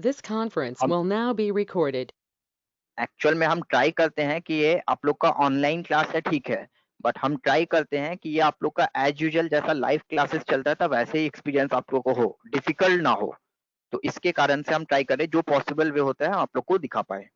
This conference हम will now be recorded. Actual में हम ट्राई करते हैं कि ये आप लोग का ऑनलाइन क्लास है, ठीक है, बट हम ट्राई करते हैं कि ये आप लोग का एज यूजुअल जैसा लाइव क्लासेस चलता था वैसे ही एक्सपीरियंस आप लोग को हो, डिफिकल्ट ना हो। तो इसके कारण से हम ट्राई करें जो पॉसिबल वे होता है आप लोग को दिखा पाए।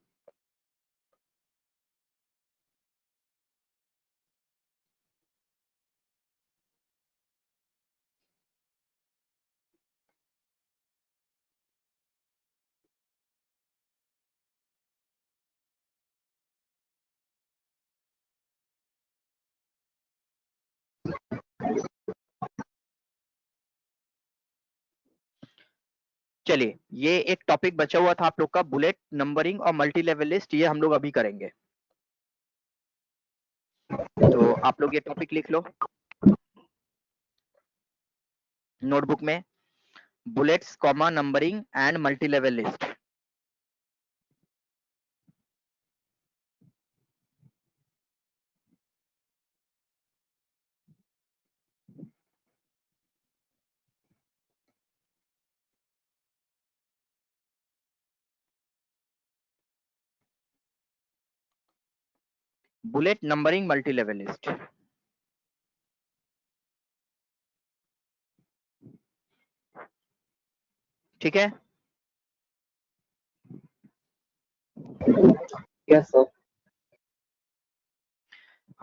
चलिए, ये एक टॉपिक बचा हुआ था आप लोग का, बुलेट नंबरिंग और मल्टी लेवल लिस्ट, ये हम लोग अभी करेंगे। तो आप लोग ये टॉपिक लिख लो नोटबुक में, bullets comma numbering and multi level list. Bullet numbering multi level list, ठीक है। Yes sir.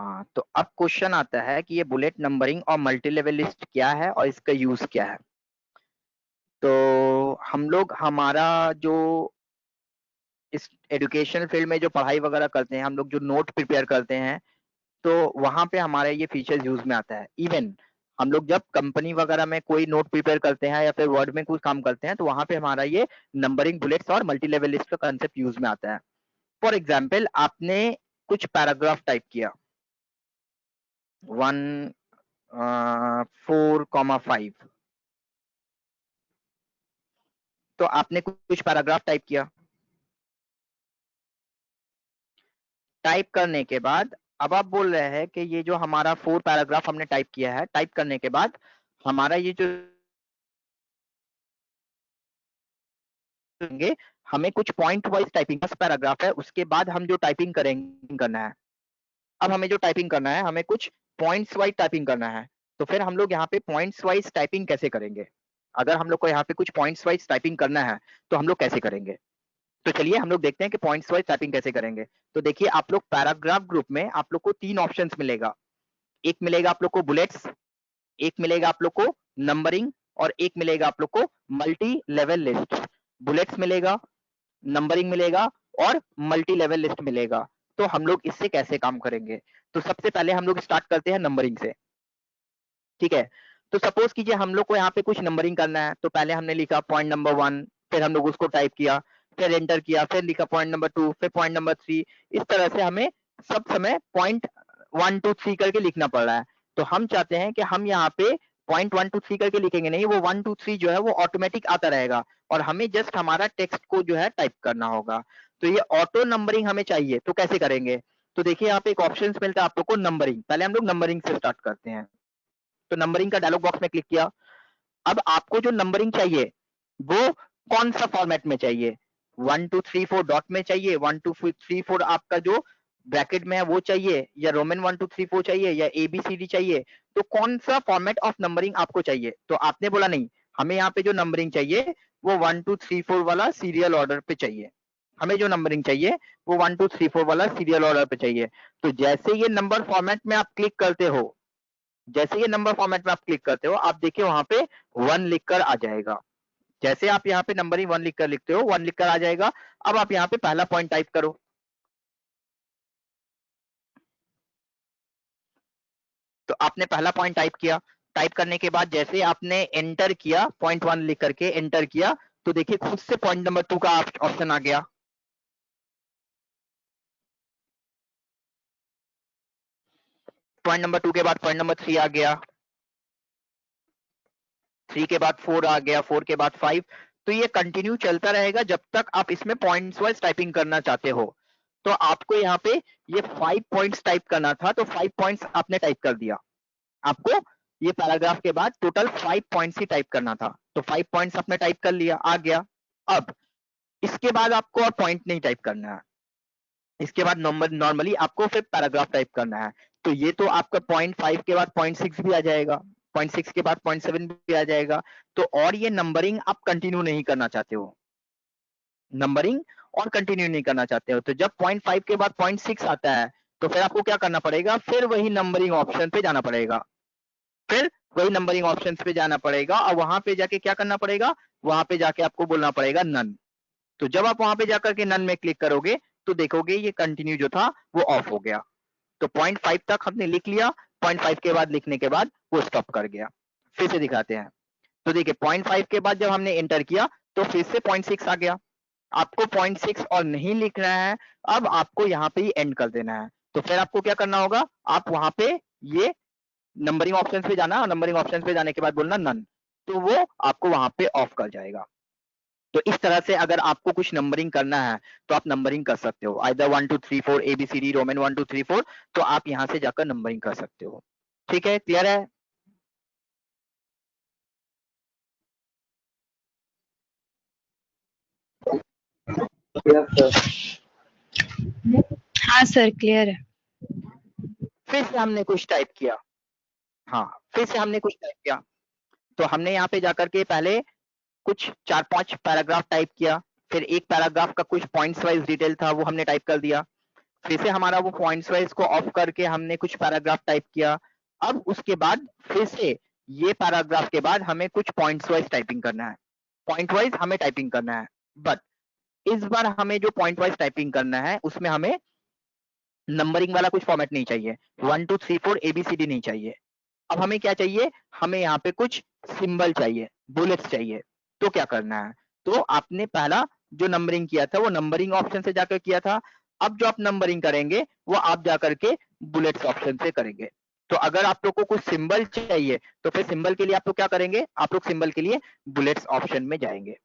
हाँ, तो अब क्वेश्चन आता है कि ये बुलेट नंबरिंग और मल्टी लेवल लिस्ट क्या है और इसका यूज क्या है। तो हम लोग हमारा जो इस एजुकेशन फील्ड में जो पढ़ाई वगैरह करते हैं, हम लोग जो नोट प्रिपेयर करते हैं, तो वहां पे हमारा ये फीचर यूज में आता है। इवन हम लोग जब कंपनी वगैरह में कोई नोट प्रिपेयर करते हैं या फिर वर्ड में कुछ काम करते हैं, तो वहां पे हमारा ये नंबरिंग बुलेट्स और मल्टी लेवल लिस्ट का कंसेप्ट यूज में आता है। फॉर एग्जाम्पल, आपने कुछ पैराग्राफ टाइप किया 1 4,5, तो आपने कुछ पैराग्राफ टाइप किया। टाइप करने के बाद अब आप बोल रहे हैं कि ये जो हमारा 4 पैराग्राफ हमने टाइप किया है, टाइप करने के बाद हमारा ये जो हमें कुछ पॉइंट वाइज टाइपिंग, 10 पैराग्राफ है, उसके बाद हम जो टाइपिंग करेंगे करना है। अब हमें जो टाइपिंग करना है, हमें कुछ पॉइंट्स वाइज टाइपिंग करना है। तो फिर हम लोग यहाँ पे पॉइंट्स वाइज टाइपिंग कैसे करेंगे? अगर हम लोग को यहाँ पे कुछ पॉइंट्स वाइज टाइपिंग करना है तो हम लोग कैसे करेंगे? तो चलिए हम लोग देखते हैं कि पॉइंट्स वाइज टाइपिंग कैसे करेंगे। तो देखिए, आप लोग पैराग्राफ ग्रुप में आप लोग को 3 ऑप्शंस मिलेगा। एक मिलेगा आप लोग को बुलेट्स, एक मिलेगा आप लोग को नंबरिंग और एक मिलेगा आप लोग को मल्टी लेवल लिस्ट। बुलेट्स मिलेगा, नंबरिंग मिलेगा और मल्टी लेवल लिस्ट मिलेगा। तो हम लोग इससे कैसे काम करेंगे? तो सबसे पहले हम लोग स्टार्ट करते हैं नंबरिंग से, ठीक है। तो सपोज कीजिए हम लोग को यहाँ पे कुछ नंबरिंग करना है, तो पहले हमने लिखा पॉइंट नंबर 1, फिर हम लोग उसको टाइप किया, फिर एंटर किया, फिर लिखा पॉइंट नंबर 2, फिर पॉइंट नंबर 3। इस तरह से हमें सब समय पॉइंट 1 2 3 करके लिखना पड़ रहा है। तो हम चाहते हैं कि हम यहाँ पे पॉइंट 1 2 3 करके लिखेंगे नहीं, वो 1 2 3 जो है वो ऑटोमेटिक आता रहेगा और हमें जस्ट हमारा टेक्स्ट को जो है टाइप करना होगा। तो ये ऑटो नंबरिंग हमें चाहिए, तो कैसे करेंगे? तो देखिए यहाँ पे एक ऑप्शन मिलता है आप लोग को नंबरिंग। पहले हम लोग नंबरिंग से स्टार्ट करते हैं। तो नंबरिंग का डायलॉग बॉक्स में क्लिक किया। अब आपको जो नंबरिंग चाहिए वो कौन सा फॉर्मेट में चाहिए? 1 2 3 4 डॉट में चाहिए, 1 2 3 4 आपका जो ब्रैकेट में है वो चाहिए, या रोमन 1 2 3 4 चाहिए, या ABCD चाहिए? तो कौन सा फॉर्मेट ऑफ नंबरिंग आपको चाहिए? तो आपने बोला नहीं, हमें यहाँ पे जो नंबरिंग चाहिए वो 1 2 3 4 वाला सीरियल ऑर्डर पे चाहिए। हमें जो नंबरिंग चाहिए वो 1 2 3 4 वाला सीरियल ऑर्डर पे चाहिए। तो जैसे ये नंबर फॉर्मेट में आप क्लिक करते हो, जैसे ये नंबर फॉर्मेट में आप क्लिक करते हो, आप देखिए वहां पे 1 लिखकर आ जाएगा। जैसे आप यहाँ पे नंबरिंग 1 लिखकर लिखते हो, 1 लिखकर आ जाएगा। अब आप यहाँ पे पहला पॉइंट टाइप करो। तो आपने पहला पॉइंट टाइप किया। टाइप करने के बाद जैसे आपने एंटर किया, पॉइंट 1 लिख करके एंटर किया, तो देखिए खुद से पॉइंट नंबर 2 का ऑप्शन आ गया। पॉइंट नंबर 2 के बाद पॉइंट नंबर 3 आ गया, 3 के बाद 4 आ गया, 4 के बाद 5। तो ये कंटिन्यू चलता रहेगा जब तक आप इसमें पॉइंट्स वाइज टाइपिंग करना चाहते हो। तो आपको यहाँ पे ये 5 पॉइंट्स टाइप करना था, तो 5 पॉइंट्स आपने टाइप कर दिया। आपको ये पैराग्राफ के बाद टोटल 5 पॉइंट्स ही टाइप करना था, तो 5 पॉइंट्स आपने टाइप कर लिया, आ गया। अब इसके बाद आपको और पॉइंट नहीं टाइप करना है, इसके बाद नॉर्मली आपको फिर पैराग्राफ टाइप करना है। तो ये तो आपका 0.5 के बाद 0.6 भी आ जाएगा, 0.6 के बाद 0.7 भी आ जाएगा। तो और ये नंबरिंग आप कंटिन्यू नहीं करना चाहते हो, नंबरिंग और कंटिन्यू नहीं करना चाहते हो, तो जब 0.5 के बाद 0.6 आता है तो फिर आपको क्या करना पड़ेगा, फिर वही नंबरिंग ऑप्शन पे जाना पड़ेगा, फिर वही नंबरिंग ऑप्शन पे जाना पड़ेगा और वहां पे जाके क्या करना पड़ेगा, वहां पे जाके आपको बोलना पड़ेगा नन। तो जब आप वहां पे जाकर के नन में क्लिक करोगे तो देखोगे ये कंटिन्यू जो था वो ऑफ हो गया। तो 0.5 तक हमने लिख लिया, 0.5 के बाद लिखने के बाद वो स्टॉप कर गया। फिर से दिखाते हैं, तो देखिए 0.5 के बाद जब हमने एंटर किया तो फिर से 0.6 आ गया। आपको 0.6 और नहीं लिखना है, अब आपको यहाँ पे ही एंड कर देना है। तो फिर आपको क्या करना होगा, आप वहां पे ये नंबरिंग ऑप्शन पे जाना और नंबरिंग ऑप्शन पे जाने के बाद बोलना नन, तो वो आपको वहां पे ऑफ कर जाएगा। तो इस तरह से अगर आपको कुछ नंबरिंग करना है तो आप नंबरिंग कर सकते हो, आइदर 1 2 3 4 ABCD रोमन 1 2 3 4, तो आप यहाँ से जाकर नंबरिंग कर सकते हो। ठीक है, क्लियर है? हाँ सर, क्लियर है। फिर से हमने कुछ टाइप किया, हाँ फिर से हमने कुछ टाइप किया, तो हमने यहाँ पे जाकर के पहले कुछ 4-5 पैराग्राफ टाइप किया, फिर एक पैराग्राफ का कुछ पॉइंट्स वाइज डिटेल था वो हमने टाइप कर दिया, फिर से हमारा वो पॉइंट्स वाइज को ऑफ करके हमने कुछ पैराग्राफ टाइप किया। अब उसके बाद फिर से ये पैराग्राफ के बाद हमें कुछ पॉइंट्स वाइज टाइपिंग करना है, पॉइंट वाइज हमें टाइपिंग करना है, बट इस बार हमें जो पॉइंट वाइज टाइपिंग करना है उसमें हमें नंबरिंग वाला कुछ फॉर्मेट नहीं चाहिए, 1 2 3 4 ABCD नहीं चाहिए। अब हमें क्या चाहिए, हमें यहाँ पे कुछ सिंबल चाहिए, बुलेट्स चाहिए। तो क्या करना है, तो आपने पहला जो नंबरिंग किया था वो नंबरिंग ऑप्शन से जाकर किया था, अब जो आप नंबरिंग करेंगे वो आप जाकर के बुलेट्स ऑप्शन से करेंगे। तो अगर आप लोग को कुछ सिंबल चाहिए तो फिर सिंबल के लिए आप लोग क्या करेंगे, आप लोग सिंबल के लिए बुलेट्स ऑप्शन में जाएंगे।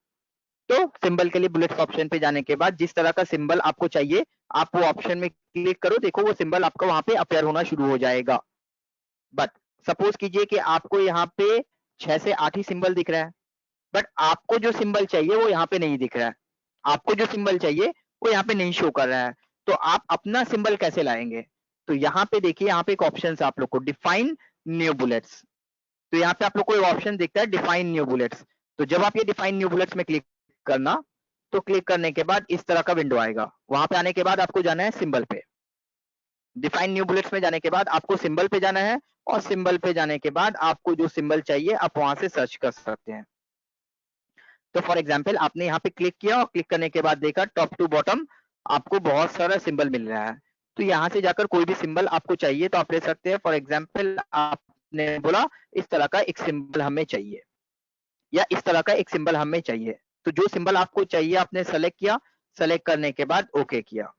तो सिंबल के लिए बुलेट्स ऑप्शन पे जाने के बाद जिस तरह का सिंबल आपको चाहिए आप वो ऑप्शन में क्लिक करो, देखो वो सिंबल आपका वहां पे अपेयर होना शुरू हो जाएगा। बट सपोज कीजिए कि आपको यहाँ पे 6 से 8 ही सिंबल दिख रहा है, बट आपको जो सिंबल चाहिए वो यहाँ पे नहीं दिख रहा है, आपको जो सिंबल चाहिए वो यहाँ पे नहीं शो कर रहा है, तो आप अपना सिंबल कैसे लाएंगे? तो यहाँ पे देखिए, यहाँ पे एक ऑप्शन है आप लोग को, डिफाइन न्यू बुलेट्स। तो यहाँ पे आप लोग को एक ऑप्शन दिखता है डिफाइन न्यू बुलेट्स। तो जब आप ये डिफाइन न्यू बुलेट्स में क्लिक करना, तो क्लिक करने के बाद इस तरह का विंडो आएगा, वहां पे आने के बाद आपको जाना है सिंबल पे, डिफाइन न्यू बुलेट्स में जाने के बाद आपको सिंबल पे जाना है और सिंबल पे जाने के बाद आपको जो सिंबल चाहिए आप वहां से सर्च कर सकते हैं। तो फॉर एग्जांपल आपने यहाँ पे क्लिक किया और क्लिक करने के बाद देखा टॉप टू बॉटम आपको बहुत सारा सिंबल मिल रहा है, तो यहाँ से जाकर कोई भी सिंबल आपको चाहिए तो आप ले सकते हैं। फॉर एग्जांपल आपने बोला इस तरह का एक सिंबल हमें चाहिए या इस तरह का एक सिंबल हमें चाहिए, तो जो सिंबल आपको चाहिए आपने सेलेक्ट किया, सेलेक्ट करने के बाद ओके किया।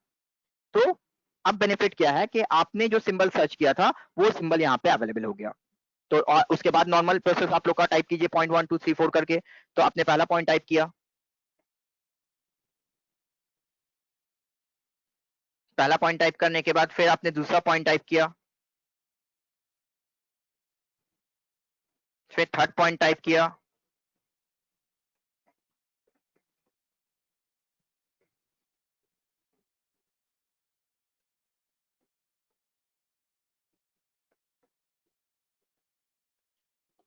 तो अब बेनिफिट क्या है कि आपने जो सिंबल सर्च किया था वो सिंबल यहाँ पे अवेलेबल हो गया। तो और उसके बाद नॉर्मल प्रोसेस आप लोग का टाइप कीजिए 0.1 2 3 4 करके। तो आपने पहला पॉइंट टाइप किया, पहला पॉइंट टाइप करने के बाद फिर आपने दूसरा पॉइंट टाइप किया, फिर थर्ड पॉइंट टाइप किया,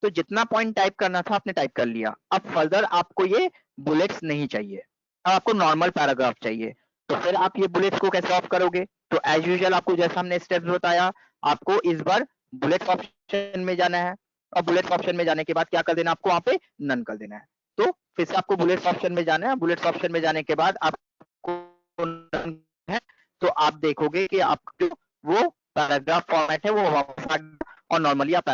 तो जितना पॉइंट टाइप करना था आपने टाइप कर लिया। अब फर्दर आपको ये बुलेट्स नहीं चाहिए, अब आपको नॉर्मल पैराग्राफ चाहिए। तो फिर आप ये बुलेट्स को कैसे ऑफ करोगे? तो एज यूजुअल आपको जैसा हमने स्टेप्स बताया, आपको इस बार बुलेट्स ऑप्शन में जाना है और बुलेट्स ऑप्शन में जाने के बाद क्या कर देना, आपको वहां पे नन कर देना है। तो फिर से आपको बुलेट्स ऑप्शन में जाना है, बुलेट्स ऑप्शन में जाने के बाद आपको none है, तो आप देखोगे कि आपको वो पैराग्राफ फॉर्मेट है वो वापस आ गया और नॉर्मली आप